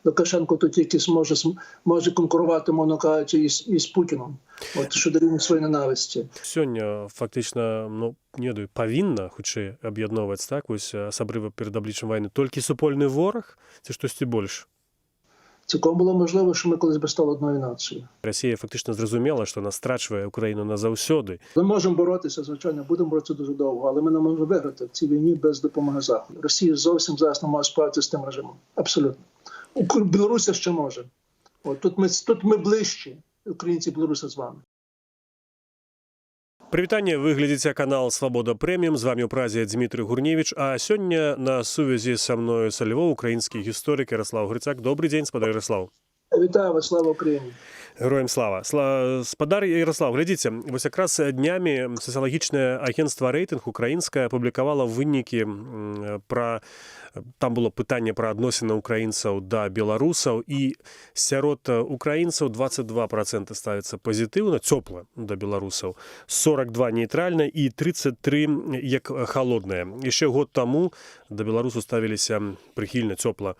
Лукашенко то тільки може конкурувати, мовно кажучи, із Путіном, щодо рівня своєї ненависті. Сёння фактычна, не ведаю, павінна хутчэй аб'ядноўваць, так, вось асабліва перад абліччам вайны толькі супольны вораг ці штосьці больш? Цілком було можливо, що ми колись би стали одною нацією. Расія фактично зрозуміла, що вона страчує Україну назавсьоди. Ми можемо боротися, звичайно, будемо боротися дуже довго, але ми не можемо виграти в цій війні без допомоги Заходу. Росія зовсім зараз не може справитися з тим режимом. Абсолютно. Білорусь ще може. Тут ми ближчі, українці і білоруси з вами. Прывітанне, вы глядзіце канал Свабода Прэміум, з вами ў празе Дмітрый Гурневіч, а сёння на сувязі са мною са Львова украінскі гісторык Ярослав Грицак. Добрый дзень, спадар Ярослав. Вітаю вас, слава Україні. Героям слава. Спадар Ярослав, глядзіце, вось якраз днямі сацыялагічнае агенцтва «Рэйтынг» украінскае апублікавала вынікі пра... Там было пытанне пра адносіны украінцаў да беларусаў, і сярод украінцаў 22% ставіцца пазітыўна, цёпла да беларусаў, 42 нейтральна і 33 як халодныя. Яшчэ год таму да беларусаў ставіліся прыхільна, цёпла,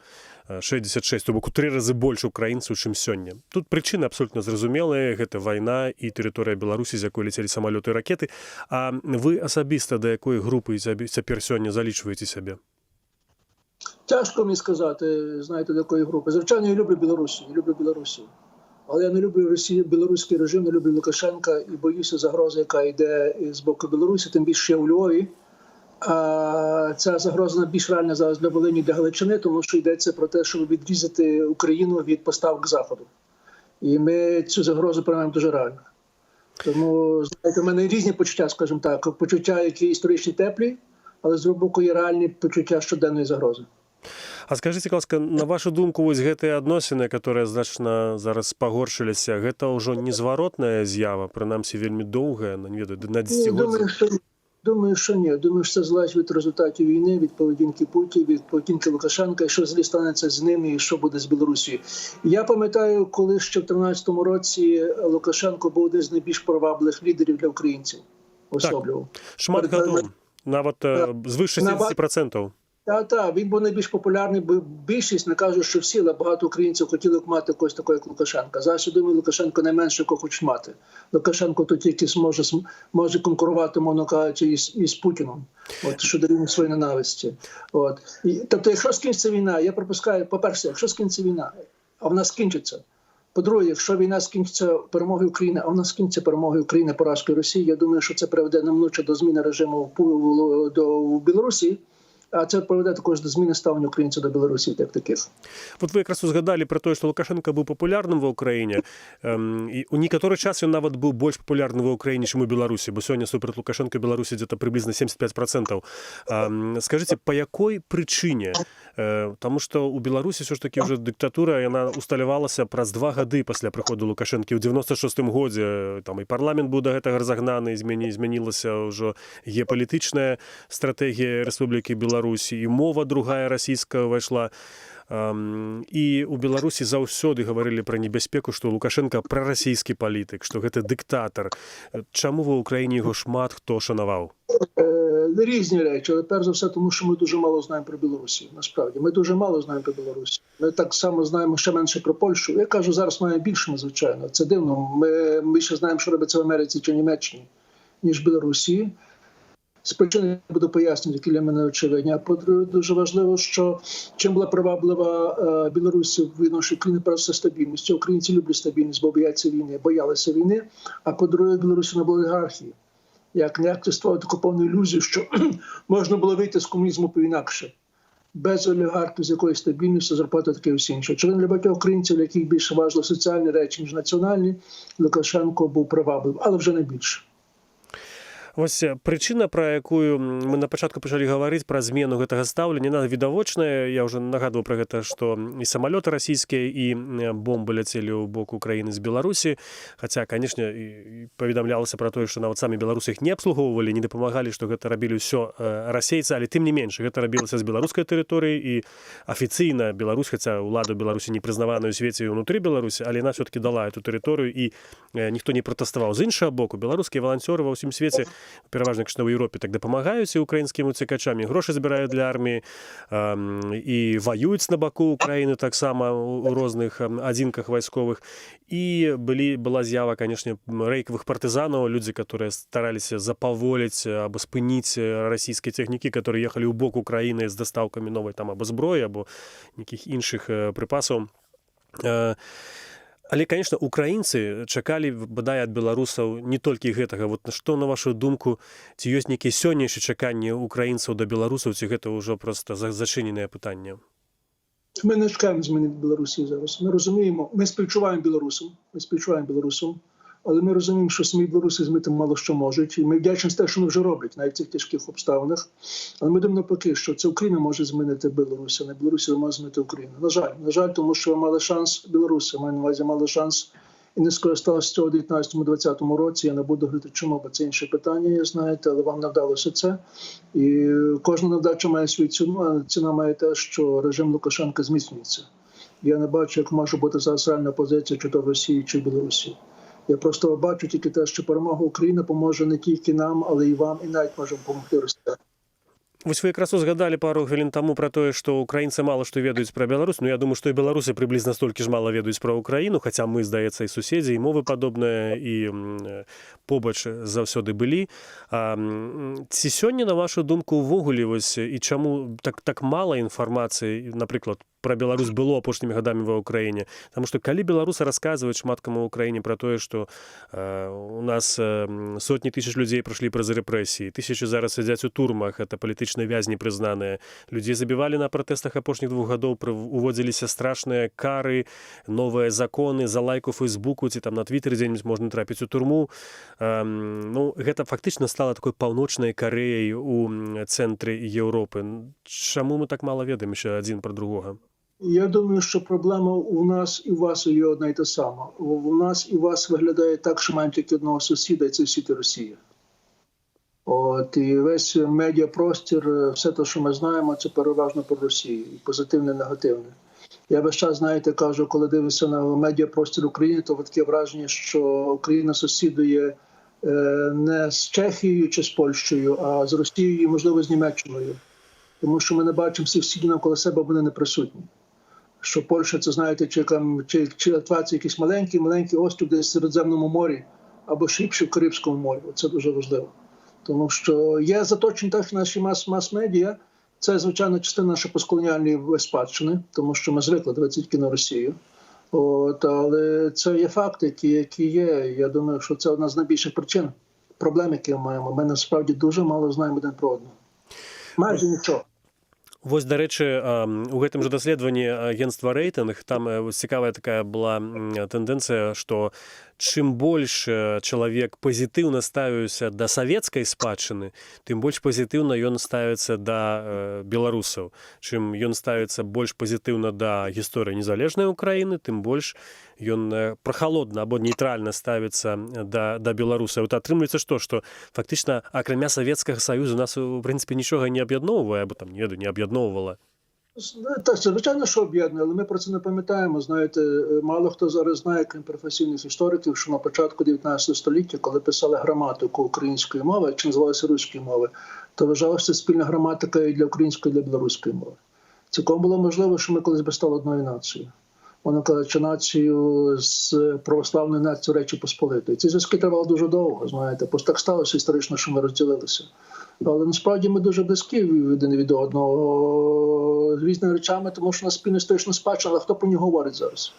66, то бок у 3 разы больш украінцаў, чым сёння. Тут прычыны абсолютна зразумелыя, гэта вайна і тэрыторыя Беларусі, з якой ляцелі самалёты і ракеты. А вы асабіста да якой групы цяпер сёння залічваеце сябе? Тяжко мені сказати, знаєте, до якої групи. Звичайно, я люблю Білорусі. Але я не люблю білоруський режим, не люблю Лукашенка і боюся загрози, яка йде з боку Білорусі, тим більше у Львові. А ця загроза більш реальна зараз для Волині, для Галичини, тому що йдеться про те, щоб відрізати Україну від поставок Заходу. І ми цю загрозу приймаємо дуже реально. Тому, знаєте, в мене різні почуття, скажімо так. Почуття, які історичні теплі, але з другого боку є реальні почуття щоденної загрози. А скажите, ласка, на вашу думку, вось гэтыя адносіны, которые значна зараз пагоршыліся, гэта ўжо незваротная з'ява, прынамсі вельмі доўгая, не ведаю, на дзесяцігоддзі? Думаю, що ні. Думаю, що це залежить від результатів війни, від поведінки Путіна, від поведінки Лукашенка, і що взагалі станеться з ними, і що буде з Білорусією. Я пам'ятаю, коли ще в 2013 році Лукашенко був один з найбільш провабливих лідерів для українців. Особливо. Так, шмат гадоў, нават звыш 60%. Так, він був найбільш популярний, бо більшість, не кажу, що всі, але багато українців хотіли б мати когось такого, як Лукашенка. Зараз, я думаю, Лукашенко найменше, кого хочуть мати. Лукашенко то тільки може конкурувати, мовно кажучи, із Путіном, щодо рівня своєї ненависті. Тобто, якщо скінчиться війна, я припускаю, по-перше, якщо скінчиться війна, а вона скінчиться. По-друге, якщо війна скінчиться перемогою України, а вона скінчиться перемогою України поразкою Росії, я думаю, що це приведе неминуче до зміни режиму в Білорусі. А це приведе також до зміни ставлення українців до Білорусі як таких. Вот вы якраз узгадали про те, що Лукашенко був популярним в Україні. І у некаторы час він нават був більш популярним в Україні, ніж у Білорусі, бо сьогодні супроти Лукашенка в Білорусі где-то приблизно 75%. Скажите, по якой причине? Тому що у Білорусі все ж таки вже диктатура, вона усталювалася праз 2 гады після приходу Лукашенки. У 96-м годзе там і парламент був до гэтага разогнаний, змянілася вже геополітична стратегія Республіки Білорусь, і мова другая расійская ўвайшла. І у Беларусі заўсёды гаварылі пра небяспеку, што Лукашенко прарасійскі палітык, што гэта дыктатар. Чаму ва ўкраіне яго шмат хто шанаваў? Різні речі, але перш за все, тому що ми дуже мало знаємо про Білорусі. Насправді, ми дуже мало знаємо про Білорусі. Ми так само знаємо ще менше про Польщу. Я кажу, зараз маємо більше, звичайно. Це дивно. Ми ще знаємо, що робиться в Америці чи Німеччині, ніж в Білорусі. З причини буду пояснювати, які для мене очевидні. А по-друге, дуже важливо, що чим була приваблива Білорусь в відношенні України, просто стабільність. Українці люблять стабільність, бо боялися війни. А по-друге, в Білорусі не було олігархії. Як створити таку повну ілюзію, що можна було вийти з комунізму по-інакше. Без олігархів, з якоїсь стабільності, зарплати таке всі інше. Очевидно, для багатьох українців, для яких більше важливо соціальні речі, ніж національні, Лукашенко був привабливий, але вже не більше. Вось прычына, пра якую мы на пачатку пачалі гаварыць, пра змену гэтага стаўлення, яна відавочная. Я ўжо нагадваў пра гэта, што і самалёты расійскія, і бомбы ляцелі ў бок Украіны з Беларусі. Хаця, канешне, паведамлялася пра тое, што нават самі беларусы іх не абслугоўвалі, не дапамагалі, што гэта рабілі ўсё расейцы, але тым не менш, гэта рабілася з беларускай тэрыторыі, і афіцыйна Беларусь, хаця ўлада Беларусі не прызнаваная ў свеце і ўнутры Беларусі, але яна ўсё-такі дала эту тэрыторыю, і ніхто не пратэставаў. З іншага боку, беларускія валанцёры ва ўсім свеце пераважна в Європі так дапамагаюць і украінскім уцекачам, і грошы збіраюць для арміі, і ваююць на баку Украіны таксама у розных адзінках вайсковых. І была з'ява, конечно, рэйкавых партызанаў, людзі, которые стараліся запаволіць або спыніць расійскія тэхнікі, которые ехалі ў бок Украіны з дастаўкамі новай там або зброі, або нейкіх іншых прыпасаў. Але, конечно, украінцы чакалі, бадай, ад беларусаў не толькі гэтага. Вот што, на вашу думку, ці ёсць нейкія сённяшнія чаканні украінцаў да беларусаў, ці гэта ўжо проста зачыненае пытанне? Ми не чекаємо зміни в Білорусі зараз. Ми розуміємо, ми співчуваємо білорусам, але ми розуміємо, що самі білоруси змінити мало що можуть. І ми вдячні за те, що вони вже роблять, навіть в цих тяжких обставинах. Але ми думаємо навпаки, що це Україна може змінити Білорусь, а не Білорусі може змінити Україну. На жаль, тому що мали шанс білоруси, маю на увазі, мали шанс і не скористалися цього у 19-20 році. Я не буду говорити чому, бо це інше питання, я знаєте, але вам не вдалося це. І кожна невдача має свою ціну, а ціна має те, що режим Лукашенка зміцнюється. Я не бачу, як може бути зараз реальна позиція, чи то в Росії, чи в Білорусі. Я просто бачу тільки те, що перемога України поможе не тільки нам, але і вам, і навіть може допомогти Росії. Вось вы якраз узгадалі пару хвілін таму пра тое, што украінцы мала што ведаюць пра Беларусь. Ну, я думаю, што і беларусы прыблізна столькі ж мала ведаюць пра Украіну, хаця мы, здаецца, і суседзі, і мовы падобныя, і побач заўсёды былі. Ці сёння, на вашу думку, увогуле, вось, і чаму так мала інфармацыі, напрыклад, пра Беларусь было апошнімі гадамі ва Ўкраіне? Таму што калі беларусы расказваюць шмат каму ў Украіне пра тое, што у нас сотні тысяч людзей прайшлі праз рэпрэсіі, тысячы зараз сядзяць у турмах, это палітычныя вязні прызнаныя. Людзей забівалі на пратэстах апошніх 2 гадоў, уводзіліся страшныя кары, новыя законы, за лайк у Фейсбуку ці там на Твіттері дзе-нибудь можна трапіць у турму. Ну, гэта фактычна стала такой паўночнай Карэяй у цэнтры Еўропы. Чаму мы так мала ведаем яшчэ адзін пра другога? Я думаю, що проблема у нас і у вас є одна і та сама. У нас і у вас виглядає так, що маємо тільки одного сусіда, і це сусід Росія. От, і весь медіапростір, все те, що ми знаємо, це переважно про Росію. І позитивне, і негативне. Я весь час, знаєте, кажу, коли дивлюся на медіапростір України, то таке враження, що Україна сусідує не з Чехією чи з Польщею, а з Росією і, можливо, з Німеччиною. Тому що ми не бачимо всіх сусідів навколо себе, вони не присутні. Що Польща, це, знаєте, чи Литва, це якийсь маленький острів десь в Середземному морі, або шибше в Карибському морі. Це дуже важливо. Тому що є заточені так, наші мас-медіа, це, звичайно, частина нашої постколоніальної спадщини, тому що ми звикли дивитися тільки на Росію. От, але це є факти, які є. Я думаю, що це одна з найбільших причин проблем, які ми маємо. Ми, насправді, дуже мало знаємо один про одного. Майже нічого. Вось, дарэчы, у гэтым жа даследаванні агенцтва рэйтынг, там цікавая такая была тэндэнцыя, што чым больш чалавек пазітыўна ставіўся да савецкай спадчыны, тым больш пазітыўна ён ставіцца да беларусаў. Чым ён ставіцца больш пазітыўна да гісторыі незалежнай Украіны, тым больш ён прахалодна або нейтральна ставіцца да беларусаў. Вот атрымліваецца што фактычна акрамя Савецкага Саюзу нас, у прынцыпе, нічога не аб'ядноўвае, або там, не аб'ядноўвала. Так, звичайно, що об'єднує, але ми про це не пам'ятаємо. Знаєте, мало хто зараз знає, крім професійних істориків, що на початку 19 століття, коли писали граматику української мови, чи називалася руської мови, то вважалося, що це спільна граматика і для української, і для білоруської мови. Цілком було можливо, що ми колись би стали одною нацією. Вона кажучи, націю з православною нацією Речі Посполитої. Ці зв'язки тривали дуже довго, знаєте, просто так сталося історично, що ми розділилися. Але насправді ми дуже близькі один від одного з різними речами, тому що у нас спільна історична спадщина, але хто про нього говорить зараз?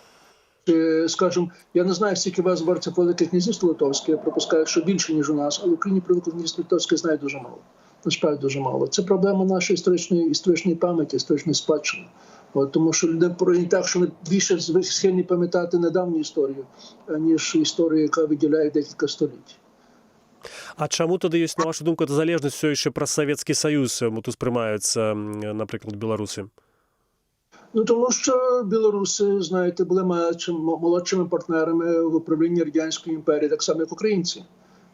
Чи, скажімо, я не знаю, скільки вас говориться про Велике Князівство Литовське, я припускаю, що більше, ніж у нас, але в Україні про Велике Князівство Литовське знає дуже мало. Насправді дуже мало. Це проблема нашої історичної пам'яті, історичної спадщини. Тому що люди так, що вони більше схильні пам'ятати недавню історію, ніж історію, яка виділяє декілька століть. А чаму тады ёсць, на вашу думку, залежнасць все яшчэ праз Савецкі Саюз тут сприймаються, наприклад, білоруси? Ну, тому що білоруси, знаєте, були молодшими партнерами в управлінні Радянської імперії, так само, як українці.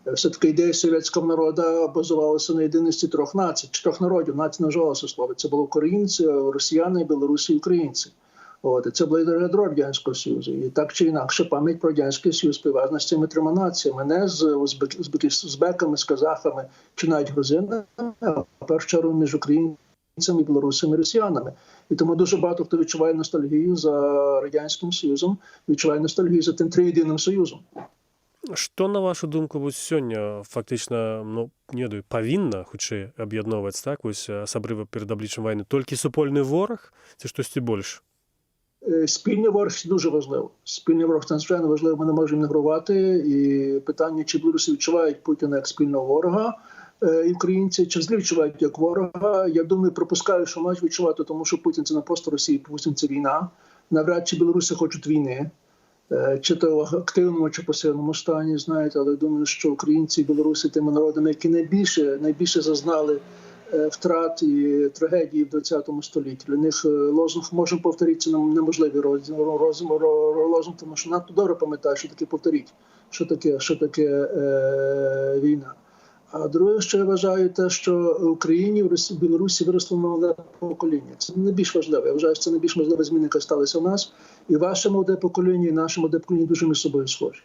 Все-таки ідея совєтського народу базувалася на єдиності трьох націй, чи трьох народів. Нація не вживалося слово. Це були українці, росіяни, білоруси і українці. І це було ядро Радянського Союзу. І так чи інакше пам'ять про Радянський Союз пов'язана з цими трьома націями. Не з узбеками, з казахами чи навіть грузинами, а в першу чергу між українцями, білорусами і росіянами. І тому дуже багато хто відчуває ностальгію за Радянським Союзом, відчуває ностальгію за тим триєдиним Союзом. Што, на вашу думку, вось сёння фактычна, не ведаю, павінна хутчэй аб'ядноўваць, так, вось асабліва перад абліччам вайны, толькі супольны вораг ці штосьці больш? Спільний ворог – дуже важливо. Спільний ворог – це надзвичайно важливо, ми не можемо ігнорувати. І питання, чи білоруси відчувають Путіна як спільного ворога, і українці, чи взагалі відчувають як ворога, я думаю, пропускаю, що мають відчувати, тому що Путін – це не просто Росія, Путін – це війна. Навряд чи білоруси хочуть війни, чи то в активному, чи пасивному стані, знаєте, але думаю, що українці і білоруси тими народами, які найбільше зазнали втрат і трагедії в ХХ столітті. Для них лозунг «можемо повторити» – це неможливий лозунг, тому що надто добре пам'ятають, що таке «повторіть», що таке війна. А друге, що я вважаю, те, що в Україні, в Білорусі виросло молоде покоління. Це найбільш важливо. Я вважаю, що це найбільш важлива зміна, яка сталася у нас. І ваше молоде покоління, і наше молоде покоління дуже між собою схожі.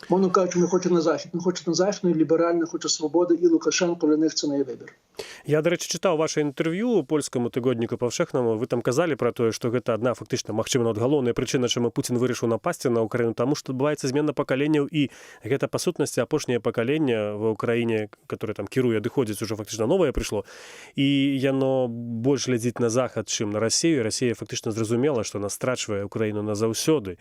Мовно кажучи, не хочуть на Захід. Не хочуть на Захід, і ліберальні, хочуть свободи, і Лукашенко, для них це не є вибір. Я, до речі, чытаў ваше інтэрв'ю польскаму тыгодніку паўшэхнаму. Вы там казалі пра тое, што гэта адна фактычна, магчыма, галоўная прычына, чаму Пуцін вырашыў напасці на Ўкраіну, таму што адбываецца змена пакаленняў, і гэта, па сутнасці, апошняе пакаленне ва Ўкраіне, которое там кіруе, адыходзіць, ужо фактычна новае прыйшло, і яно больш глядзіць на захад, чым на Расію. Расія фактычна зразумела, што она страчвае Ўкраіну назаўсёды.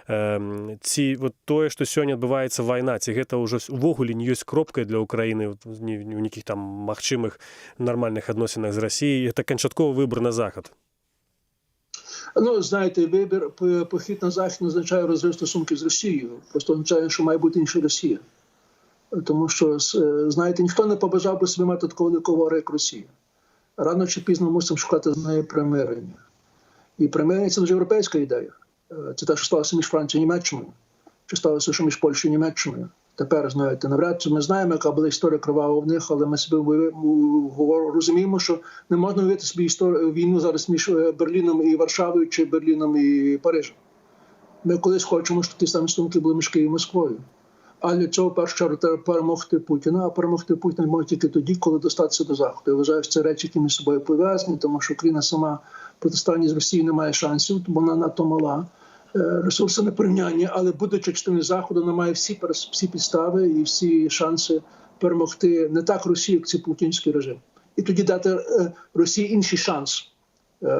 Ці вот тое, што сёння адбываецца вайна, ці гэта ўжо увогуле не ёсць кропкай для Ўкраіны ў нейкіх там магчымых нармальных адносінах з Расіяй, гэта канчатковы выбор на захад? Ну, знаєте, похід на Захід не означає розрив стосунків з Росією. Просто означає, що має бути інша Росія. Тому що, знаєте, ніхто не побажав би собі мати такого великого ворога, як Росія. Рано чи пізно мусимо шукати з нею примирення. І примирення – це дуже європейська ідея. Це те, що сталося між Францією і Німеччиною. Чи сталося, що між Польщею і Німеччиною. Тепер, знаєте, навряд чи ми знаємо, яка була історія кривава в них, але ми собі розуміємо, що не можна уявити собі війну зараз між Берліном і Варшавою, чи Берліном і Парижем. Ми колись хочемо, щоб ті самі стосунки були між Києвом і Москвою. А для цього, в першу чергу, треба перемогти Путіна, а перемогти Путіна може тільки тоді, коли достатися до Заходу. Я вважаю, що це речі, які між собою пов'язані, тому що Україна сама протистояння з Росією не має шансів, бо вона надто мала. Ресурси не порівняння, але будучи частиною Заходу, вона має всі підстави і всі шанси перемогти не так Росію, як цей путінський режим. І тоді дати Росії інший шанс.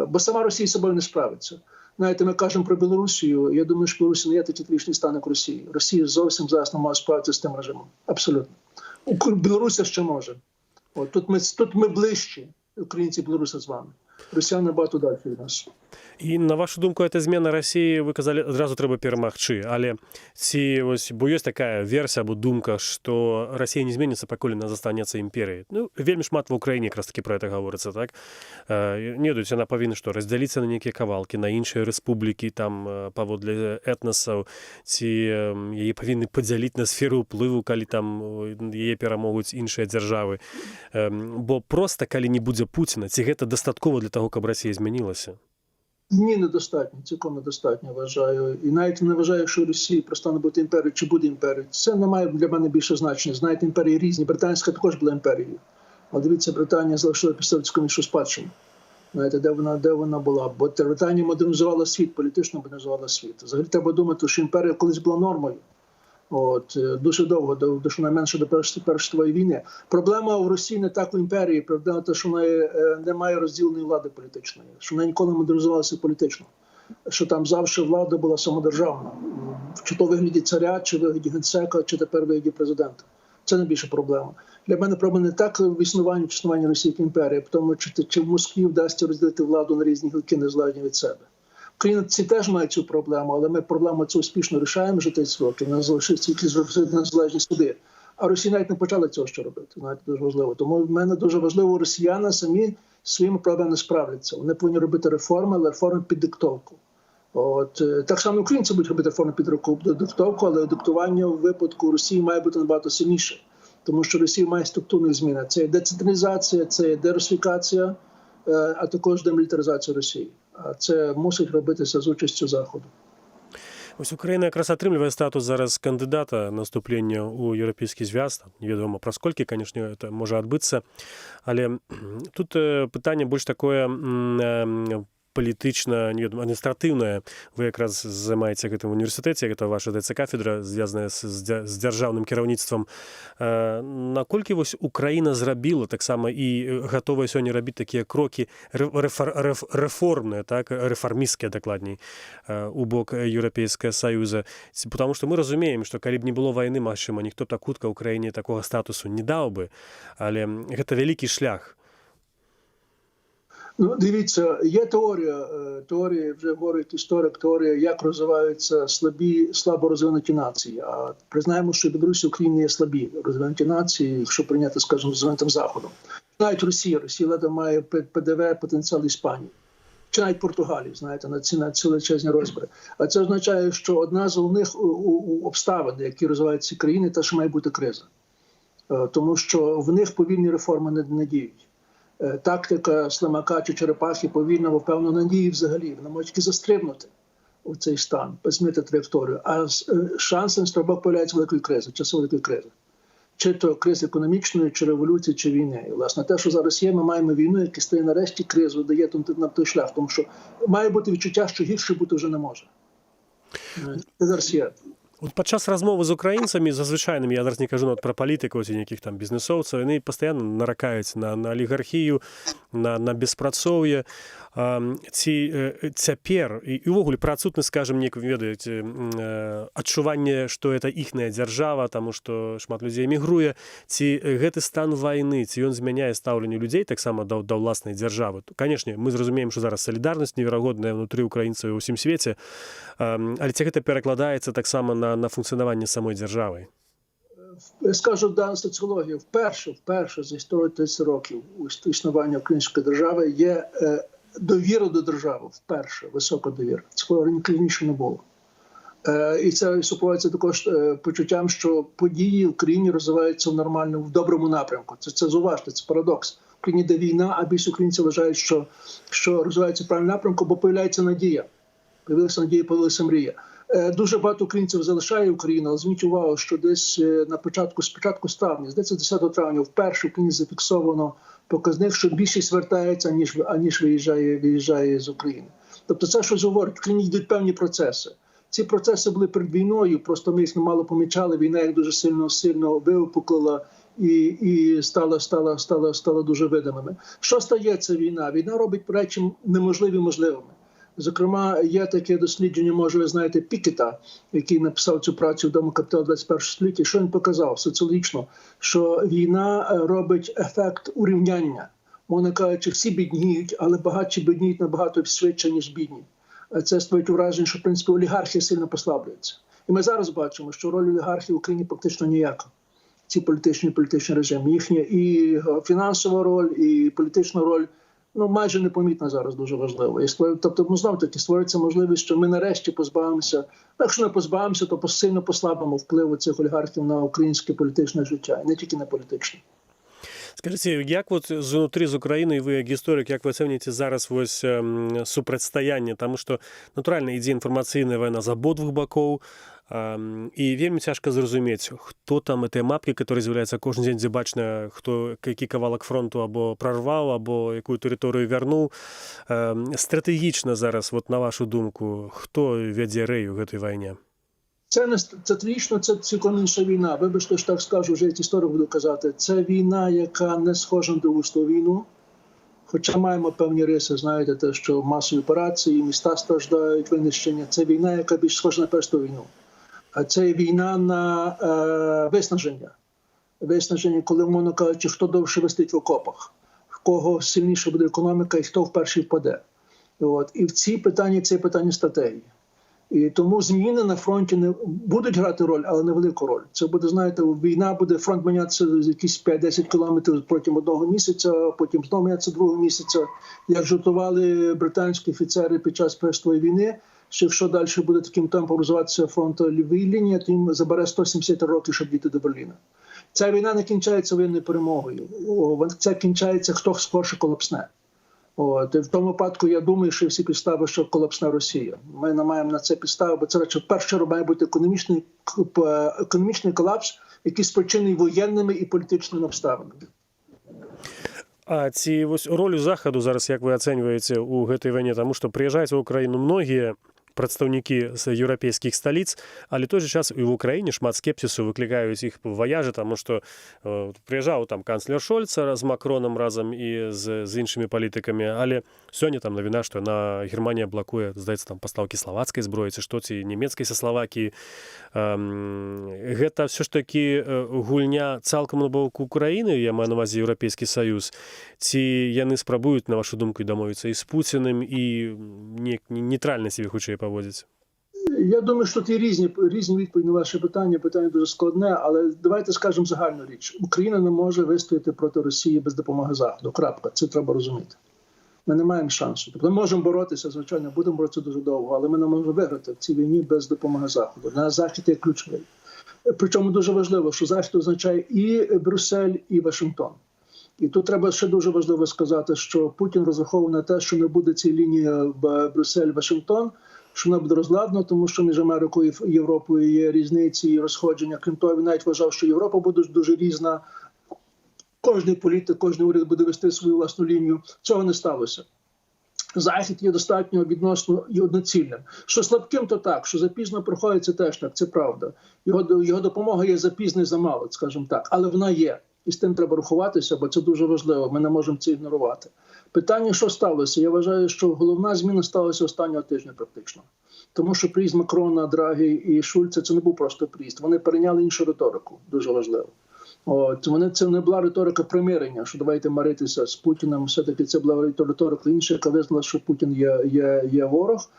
Бо сама Росія з собою не справиться. Знаєте, ми кажемо про Білорусію, я думаю, що Білорусі не є такий кричний стан, як Росії. Росія зовсім зараз не може справитися з тим режимом. Абсолютно. Білорусі ще може. Тут ми ближчі, українці і білоруси з вами. Росіяни набагато далі від нас. І на вашу думку, эта змена Расіі, ви казали, одразу треба перамагчы, але ці ось, бо ёсць такая версія або думка, што Расія не зменіцца, пакуль яна застанецца імперіяй. Ну, вельмі шмат в Украіне якраз таки про это гаворыцца, так? Не ведаюць, яна павінна што, раздзяліцца на нейкія кавалкі, на іншыя рэспублікі, там, паводле этнасаў, ці яе павінны падзяліць на сферу ўплыву, калі там яе перамогуць іншыя дзяржавы. Бо проста, калі не будзе Пуціна, ці гэта дастаткова для того, каб Расія змянілася? Ні, недостатньо, цілком недостатньо, вважаю. І навіть не вважаю, що Росія перестане бути імперією, чи буде імперією. Це не має для мене більше значення. Знаєте, імперії різні. Британська також була імперією. Але дивіться, Британія залишила після комуністичну спадщину. Знаєте, де вона була? Бо Британія модернізувала світ, політично модернізувала світ. Взагалі треба думати, що імперія колись була нормою. Дуже довго, до щонайменше до Першої світової війни. Проблема в Росії не так в імперії, проблема те, що вона не має розділеної влади політичної, що вона ніколи не модернізувалася політично, що там завжди влада була самодержавна, чи то в вигляді царя, чи в вигляді генсека, чи тепер в вигляді президента. Це найбільша проблема. Для мене проблема не так в існуванні Росії як імперії, в тому, чи в Москві вдасться розділити владу на різні гілки, незалежні від себе. Українці теж мають цю проблему, але ми проблему цю успішно рішаємо вже 30 років, у нас залишилися тільки незалежні суди. А Росія навіть не почала цього ще робити, знаєте, дуже важливо. Тому в мене дуже важливо, росіяни самі своїми проблемами справляться. Вони повинні робити реформи, але реформи під диктовку. Так само українці будуть робити реформи під диктовку, але диктування в випадку Росії має бути набагато сильніше. Тому що Росія має структурні зміни. Це є децентралізація, це є дерусифікація, а також демілітаризація Росії. А це мусить робитися з участю Заходу. Ось Україна якраз атрымлівае статус зараз кандыдата на ўступленне ў еўрапейскі звяз. Невядома пра сколькі, канешне, это можа адбыцца. Але тут пытанне больш такое палітычна, адміністратыўнае. Вы якраз займаеце гэтым в універсітэце, гэта ваша кафедра, звязаная з дзяржаўным кіраўніцтвам. Наколькі вось Украіна зрабіла таксама і гатовая сёння рабіць такія крокі рэформныя, так, рэфармісцкія дакладней, у бок Еўрапейскага Саюза. Потому што мы разумеем, што калі б не было вайны, магчыма, ніхто так хутка Украіне такога статусу не даў бы, але гэта вялікі шлях. Ну, дивіться, є теорія, вже говорить історик, теорія, як розвиваються слабо розвинуті нації. А признаємо, що Білорусі і Україні є слабі розвинуті нації, якщо прийняти, скажімо, розвинутим Заходом. Навіть Росія ледве має ПДВ потенціал Іспанії. Чи навіть Португалії, знаєте, на ці величезні розміри. А це означає, що одна з головних обставин, які розвивають ці країни, те, що має бути криза. Тому що в них повільні реформи не діють. Тактика Слимака чи Черепахи повільно, впевнено, надії взагалі. Вона може тільки застрибнути у цей стан, змінити траєкторію. А шанси на стрибок появляються великої кризи, часу великої кризи. Чи то кризи економічної, чи революції, чи війни. І, власне, те, що зараз є, ми маємо війну, яка стає нарешті кризу, дає на той шлях. Тому що має бути відчуття, що гірше бути вже не може. Це зараз є. От падчас размовы з украінцамі, за звычайнымі, я зараз не кажу пра палітыкаў ці нейкіх там бізнесоўцаў, яны пастаянна наракаюць на алігархію, на беспрацоўе. Ці цяпер, і ўвогуле пра адсутнасць, скажам, неяк, ведаеце, адчуванне, што гэта іхная дзяржава, таму што шмат людзей эмігруе, ці гэты стан вайны, ці ён змяняе стаўленне людзей таксама да ўласнай дзяржавы. Канешне, мы зразумеем, што зараз салідарнасць неверагодная ўнутры ўкраінцаў і ўсім свеце, але ці гэта перакладаецца таксама на функцыянаванне самой дзяржавы? Я скажу, да, соціологія вперше за історію 30 років у існування української держави є довіра до держави, вперше, висока довіра. Цього раніше не було. І це супроводжується також почуттям, що події в країні розвиваються в нормальному, в доброму напрямку. Це зуважте, це парадокс. В країні йде війна, а більше українців вважають, що розвивається в правильному напрямку, бо появляється надія. Появилася надія, появилася мрія. Дуже багато українців залишає Україну, але зверніть увагу, що десь з початку травня, здається, 10 травня, вперше в Україні зафіксовано показник, що більшість вертається, аніж виїжджає з України. Тобто це щось говорить, в країні йдуть певні процеси. Ці процеси були перед війною, просто ми їх немало помічали, війна їх дуже сильно випуклила і стала дуже видимими. Що стається війна? Війна робить речі неможливі можливими. Зокрема, є таке дослідження, може ви знаєте, Пікета, який написав цю працю «Вдома капітал 21 століття». Що він показав соціологічно? Що війна робить ефект урівняння. Мовно кажучи, всі бідніють, але багатші бідніють набагато швидше, ніж бідні. Це створює враження, що, в принципі, олігархія сильно послаблюється. І ми зараз бачимо, що роль олігархії в Україні практично ніяка. Ці політичні режими. Їхня і фінансова роль, і політична роль майже непомітно зараз, дуже важливо. Тобто, знову-таки, створюється можливість, що ми нарешті позбавимося, якщо не позбавимося, то сильно послабимо впливу цих олігархів на українське політичне життя, і не тільки на політичне. Скажите, як от знутрі з України, ви як історик, як ви оцінюєте зараз ось супрацьстаянне, тому що натуральна ідзе інфармацыйная вайна з абодвух бакоў, і вельмі цяжка зразумець, хто там гэтыя мапкі, которые з'яўляюцца кожны дзень, дзе бачна, хто які кавалак фронту або прарваў, або якую тэрыторыю вярнуў. Стратэгічна зараз, вот на вашу думку, хто вядзе рэй у гэтай вайне? Це не стратегічно, це цілком інша війна. Вибачте, що так скажу, вже як історик буду казати. Це війна, яка не схожа на Другу світову війну. Хоча маємо певні риси, знаєте, те, що масові операції, міста страждають, винищення. Це війна, яка більш схожа на Першу війну. А це війна на виснаження. Виснаження, коли, мовно кажучи, хто довше вистить в окопах, в кого сильніша буде економіка і хто вперше впаде. І в ці питання, це питання стратегії. І тому зміни на фронті не будуть грати роль, але невелику роль. Це буде, знаєте, війна буде, фронт мінятися якісь 5-10 кілометрів протягом одного місяця, потім знову мінятися другого місяця. Як жартували британські офіцери під час Першої війни, що якщо далі буде таким темпом розвиватися фронтова лінія, то їм забере 170 років, щоб дійти до Берліна. Ця війна не кінчається воєнною перемогою. Це кінчається, хто скорше колапсне. От, і в тому випадку я думаю, що всі підстави, що колапсне Росія. Ми не маємо на це підстави, бо це речі, в першу чергу має бути економічний колапс, який спричинений воєнними і політичними обставинами. А ці ось роль Заходу зараз, як ви оцінюєте у гэтай війні? Тому що приїжджають в Україну многі прадстаўнікі з еўрапейскіх сталіц, але той же час і в Украіне шмат скепсісу выклікаюць іх ваяжы, таму што прыязджаў там канцлер Шольца з Макронам разам і з іншымі палітыкамі, але сёння там навіна, што Германія блакуе, здаецца, там пастаўкі славацкай зброі ці што, ці нямецкай са Славакіі. Гэта ўсё ж такі гульня цалкам на боку Украіны, я маю на ўвазе Еўрапейскі Саюз, ці яны спрабуюць, на вашу думку, дамовіцца і з Пуціним, і нейтральна себе хутчэй поводять? Я думаю, що тут є різні відповіді на ваше питання. Питання дуже складне, але давайте скажемо загальну річ. Україна не може вистояти проти Росії без допомоги Заходу. Крапка. Це треба розуміти. Ми не маємо шансу. Тобто ми можемо боротися, звичайно, будемо боротися дуже довго, але ми не можемо виграти в цій війні без допомоги Заходу. На Захід є ключовий. Причому дуже важливо, що Захід означає і Брюссель, і Вашингтон. І тут треба ще дуже важливо сказати, що Путін розраховував на те, що не буде цієї лінії Брюссель-Вашингтон, що вона буде розладна, тому що між Америкою і Європою є різниці і розходження. Крім того, він навіть вважав, що Європа буде дуже різна. Кожний політик, кожний уряд буде вести свою власну лінію. Цього не сталося. Захід є достатньо відносно і одноцільним. Що слабким, то так, що запізно проходить, це теж так, це правда. Його допомога є запізно і замало, скажімо так, але вона є. І з тим треба рахуватися, бо це дуже важливо, ми не можемо це ігнорувати. Питання, що сталося? Я вважаю, що головна зміна сталася останнього тижня практично. Тому що приїзд Макрона, Драгі і Шульца – це не був просто приїзд. Вони перейняли іншу риторику, дуже важливо. Це не була риторика примирення, що давайте миритися з Путіним. Все-таки це була риторика інша, яка визнала, що Путін є ворог.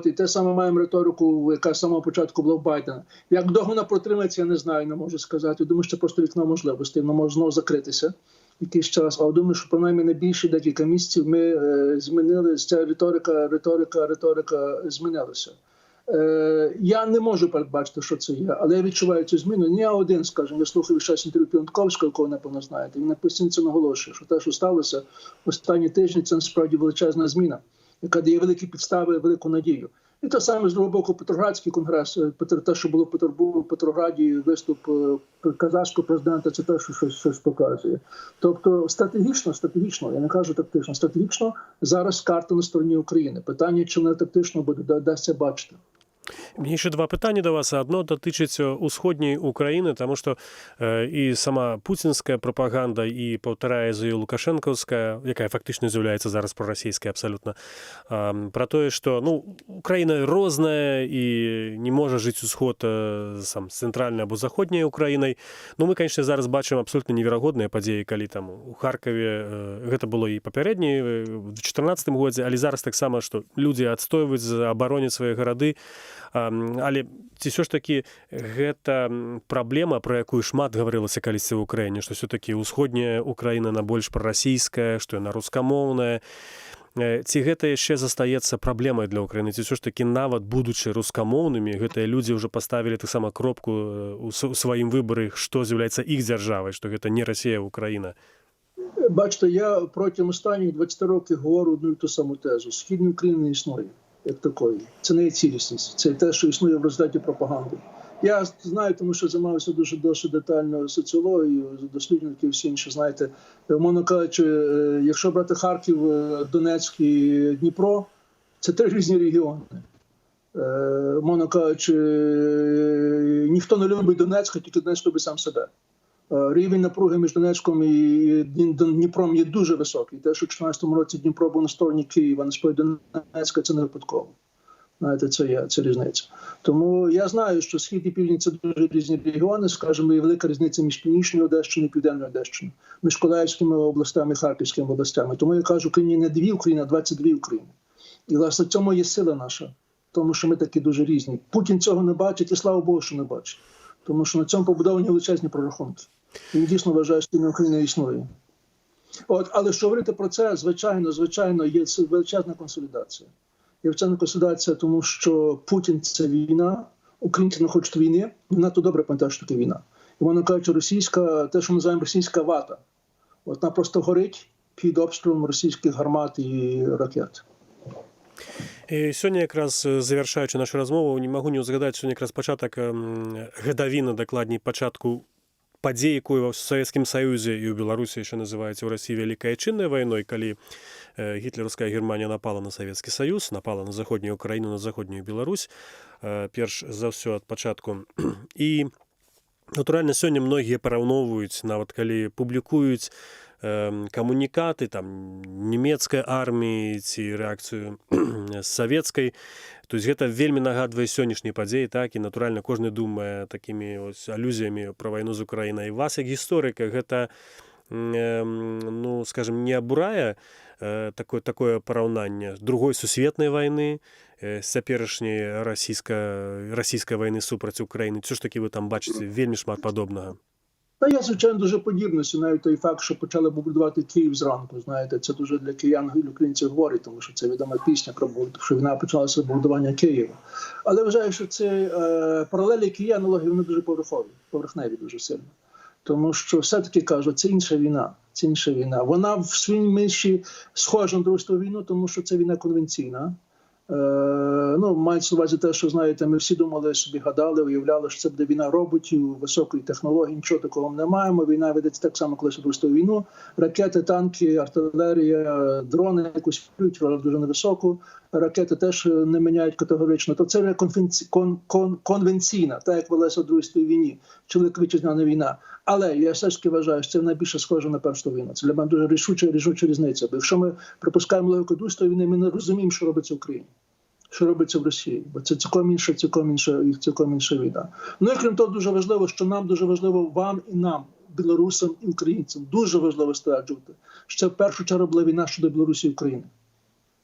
І те саме маємо риторику, яка з самого початку була в Байдена. Як довго вона протримається, я не знаю, не можу сказати. Думаю, що це просто вікно можливостей, воно може знову закритися якийсь час. Але думаю, що принаймні на більше декілька місяців ми змінили, ця риторика змінилася. Я не можу передбачити, що це є, але я відчуваю цю зміну. Не я один, скажімо, я слухав щось інтерв'ю Піонтковського, якого, напевно, знаєте. Він постійно це наголошує, що те, що сталося останні тижні, це насправді величезна зміна, яка дає великі підстави, велику надію. І те саме, з другого боку, Петроградський конгрес, те, що було в Петрограді, виступ казахського президента, це те, що щось показує. Тобто стратегічно, я не кажу тактично, стратегічно зараз карта на стороні України. Питання, чи вона тактично буде, дасться бачити. Мне еще два питання до вас. Одно дотичиться усходньої України, тому що і сама путінська пропаганда, і повторяє за Лукашенковська, яка фактично з'являється зараз проросійська абсолютно, про те, що Україна розна і не може жити усход з центральною або заходньою Україною. Ми, звісно, зараз бачимо абсолютно неверагодні події, коли там у Харкові, це було і попередні, в 2014 році, але зараз так само, що люди відстоюють, оборонять свої городи. Але ці все ж таки гэта праблема, про якую шмат гаварылася калісьці ў Украіне, што все-таки усходняя Украіна на больш прарасійская, што яна рускамоўная. Ці гэта яшчэ застаецца праблемай для Украіны? Ці все ж таки нават будучы рускамоўнымі, гэтыя людзі ўжо паставілі таксама кропку у сваім выбары, што з'яўляецца іх дзяржавай, што гэта не Расія, а Украіна? Бачите, я протягом останніх 20 років говорю одну і ту саму тезу. Східна Україна не існує. Як такої. Це не є цілісність. Це те, що існує в результаті пропаганди. Я знаю, тому що займався досить детально соціологією, дослідження всі інші, знаєте. Умовно кажучи, якщо брати Харків, Донецьк і Дніпро, це три різні регіони. Умовно кажучи, ніхто не любить Донецьк, тільки Донецьк любить сам себе. Рівень напруги між Донецьком і Дніпром є дуже високий. Те, що в 2014 році Дніпро був на стороні Києва, на стороні Донецька, це не випадково. Знаєте, це різниця. Тому я знаю, що Схід і Південь – це дуже різні регіони. Скажімо, є велика різниця між Північною Одещиною і Південною Одещиною, між Миколаївськими областями і Харківськими областями. Тому я кажу, Україні не дві України, а 22 України. І, власне, в цьому є сила наша, тому що ми такі дуже різні. Путін цього не бачить, і слава Богу, що не бачить. Тому що на цьому побудовані величезні прорахунки. Він дійсно вважає, що Україна існує. Але що говорити про це, звичайно, є величезна консолідація. Є величезна консолідація, тому що Путін – це війна, українці не хочуть війни, вона то добре пам'ятає, що таке війна. І вона каже, російська, те, що ми називаємо російська вата. Вона просто горить, під обстрілом російських гармат і ракет. І сёння якраз завяршаючы нашу размову, не магу не ўзгадаць сёння якраз пачатак гадавіны, дакладней пачатку падзей, якую ў Савецкім Саюзе і ў Беларусі яшчэ называецца ў Расіі вялікай адчыннай вайной, калі гітлераўская Германія напала на Савецкі Саюз, напала на заходнюю Украіну, на заходнюю Беларусь, перш за ўсё ад пачатку. І натуральна сёння многія параўноўваюць, нават калі публікуюць камунікаты там нямецкай арміі ці рэакцыю з савецкай. То есть гэта вельмі нагадвае сённяшнія падзеі, так, і натуральна кожны думае такімі ось алюзіямі пра вайну з Украінай. Вас як гісторыка гэта, ну, скажем, не абурае такое параўнанне другой сусветнай вайны з цяперашняй расійскай вайны супраць Украіны? Ці ж такі ви там бачыце вельмі шмат падобнага? Та я, звичайно, дуже подібності. Навіть той факт, що почали бомбардувати Київ зранку, знаєте, це дуже для киян і українців говорить, тому що це відома пісня про що війна почалася з бомбардування Києва. Але вважаю, що це паралелі і аналогії, вони дуже поверхневі дуже сильно. Тому що все-таки кажуть, це інша війна. Це інша війна. Вона в своїй миші схожа на Другу світову війну, тому що це війна конвенційна. Ну, мається на увазі те, що, знаєте, ми всі думали, собі гадали, уявляли, що це буде війна роботів, високої технології, нічого такого не маємо. Війна ведеться так само, коли Другу світову війну. Ракети, танки, артилерія, дрони якусь плюють, дуже невисоку. Ракети теж не міняють категорично. То це конвенційна, так як велася в Другій світовій війні, чи Велика Вітчизняна війна. Але я все ж таки вважаю, що це найбільше схоже на Першу війну. Це для мене дуже рішуча різниця. Бо якщо ми припускаємо логіку Другої світової війни, ми не розуміємо, що робиться в Україні, що робиться в Росії. Бо це цілком інша війна. Ну і крім того, дуже важливо, що нам дуже важливо вам і нам, білорусам і українцям, дуже важливо стверджувати, що це в першу чергу була війна щодо Білорусі і України.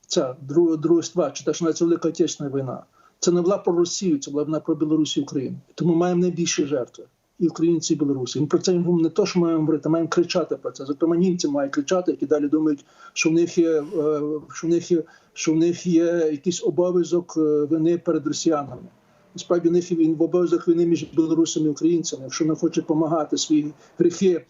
Це друга ства, чи те, що називається Велика Отечественна війна. Це не була про Росію, це була війна про Білорусі і Україну. Тому маємо найбільші жертви. І українці, і білоруси. Ми про це не то, що маємо говорити, маємо кричати про це. Зокрема, німці мають кричати, які далі думають, що в них є якийсь обов'язок вини перед росіянами. Насправді, в них є обов'язок вини між білорусами і українцями. Якщо вони хочуть допомагати свої гріхи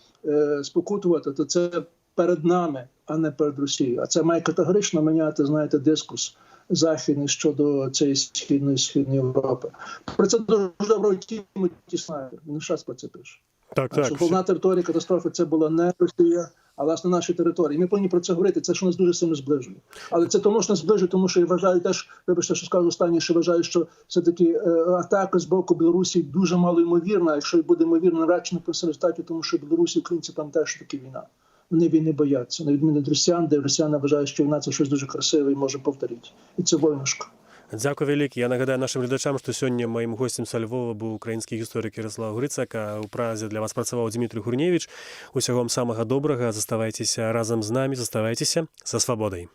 спокутувати, то це перед нами, а не перед Росією. А це має категорично міняти, знаєте, дискус західний щодо цієї східної Європи. Про це дуже добре Тімоті Снайдер. Він щас про це пише. Так. Що головна територія катастрофи це була не Росія, а власне наші території. Ми повинні про це говорити, це що нас дуже сильно зближує. Але це тому, що нас зближує, тому що я вважаю теж, вибачте, що скажу останнє, що вважаю, що все-таки атака з боку Білорусі дуже мало ймовірна, якщо і буде ймовірна, навряд чи не по результаті, тому що Білорусі і українці там теж таки війна. Вони війни бояться, на відміну від росіян, де росіяни вважають, що війна – це щось дуже красиве і може повторити. І це войнушка. Дзякуй вялікі. Я нагадаю нашим глядачам, што сёння маім госцем са Львова быў украінскі гісторык Ярослав Грыцак, а ў празе для вас працаваў Дмітрый Гурневіч. Усяго вам самага добрага, заставайцеся разам з намі, заставайцеся са свабодай.